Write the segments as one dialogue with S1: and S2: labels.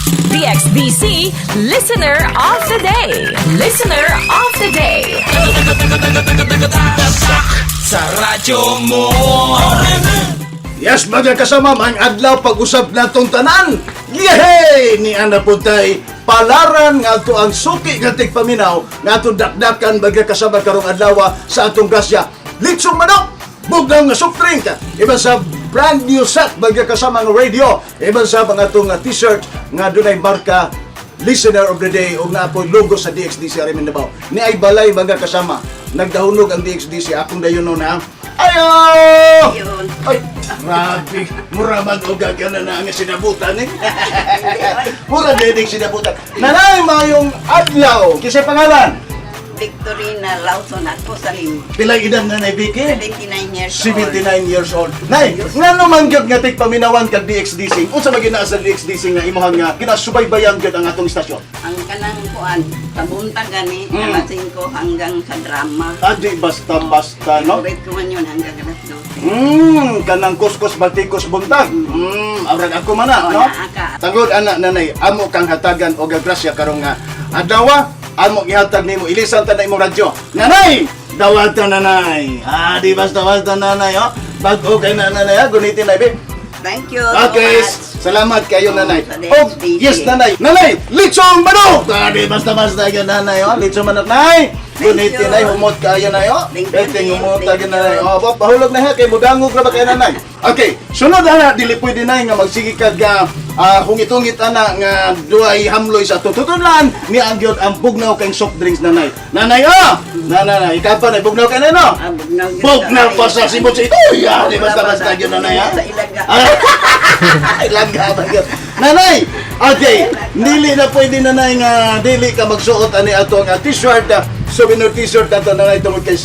S1: DXBC Listener of the Day. Listener of the Day.
S2: Sa radyo mo.
S3: Yes, mga kasama, mga adlaw pag-usap natong tanan. Yehey! Ni ana po tay palaran nga ato ang suki nga tigpaminaw nga ato dakdakan mga kasama karong adlaw sa atong grasya. Litsong manok, bugang nga soft drink, iba sa brand new set mga kasama nga radio, iba sa mga atong t-shirt nga dunay marka Listener of the Day o nga po logo sa DXDC Arimin Davao. Ni ay balay mga kasama, nagdahunog ang DXDC, akong dayon no na. Ayo! Ay, grabe. Mura man o gagana na ang sinabutan eh. Mura din sinabutan. Nanay mayong adlaw. Kisay pangalan?
S4: Victorina Lawson ako sa Lim.
S3: Pilay edad na Nay Vicky?
S4: 79 years old.
S3: 79 years old. Nay, nga naman gyud nga tigpaminawan kag DXDC. Unsa man gina sa DXDC nga imuhang nga kinasubaybayan gyud ang atong istasyon?
S4: Ang kanang kuan, kabunta gani, alas 5 hanggang sa drama.
S3: Adi basta-basta no?
S4: Favorite ko man yun hanggang alas 2.
S3: Kanang kuskus batikos buntag. Arag ako man na, no?
S4: Naaka.
S3: Tangod anak nanay, amo kang hatagan o gagrasya karong nga adlaw, amo gihatag nimo ilisan ta na imong radyo. Nanay, dawatan nanay. Di basta-basta nanay, oh. Bag-o kay nanay, gunitin na ibe.
S4: Thank you
S3: Okay,
S4: so much.
S3: salamat kayo nanay.
S4: Sa
S3: Oh,
S4: DXDC.
S3: yes nanay. Nanay, litsong manok. Di basta-basta yun nanay, oh. Litsong manok nay. Gunitin
S4: you.
S3: nay, humot kayo nay, oh.
S4: Thank you,
S3: Beting humot
S4: thank
S3: kayo
S4: you.
S3: nanay. Oh, pahulog na ha kay mudangog ra ba kay nanay. Okay, sunod ana dili pwede nay nga magsige kag hungit-hungit ana nga duay hamloy sa tututunan ni ang gyud ang bugnaw kay soft drinks nanay. Nanay, oh. Nanay, ikaw pa nay bugnaw kay nay no? Bugnaw pa sa simot sa ito. Di basta-basta yun nanay, ha?
S4: Sa ilaga.
S3: Ilaga ba yun? Nanay! Okay, dili na pwede nanay nga dili ka magsuot ani ato nga t-shirt, souvenir t-shirt ato nanay tungod kay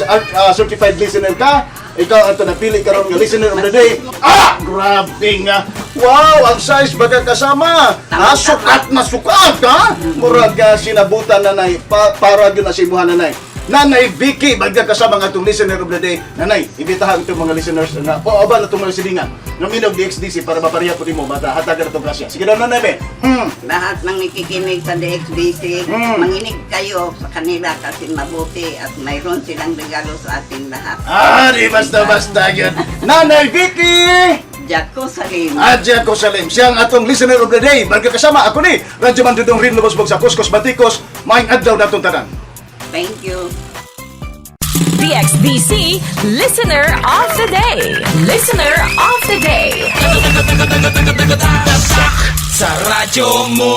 S3: certified listener ka. Ikaw ato napili karon nga listener of the day. Grabe nga. Wow, ang size baga kasama. Sukat na sukat ha. Murag sinabutan nanay para gyud na simuhan nanay. Nanay Vicky, bagya kasama nga itong listener of the day. Nanay, ibitahan itong mga listeners na aba na itong mga silingan ng Minog DXDC para mapareha po din mo, bata hatagan itong grasya. Sige daw nanay, be.
S4: Lahat ng nakikinig sa DXDC, manginig kayo sa kanila kasi mabuti at mayroon silang regalo sa atin lahat.
S3: Di basta-basta yun. Nanay Vicky!
S4: Jacko Salim.
S3: Adja Kosalim, siyang atong listener of the day. Bagya kasama ako ni Radyo Mandudong Rin Lubosbog sa Kuskus Batikos. Maing adlaw na itong tanan.
S4: Thank you.
S1: DXBC Listener of the Day. Listener of the Day.
S2: Sa radyo mo.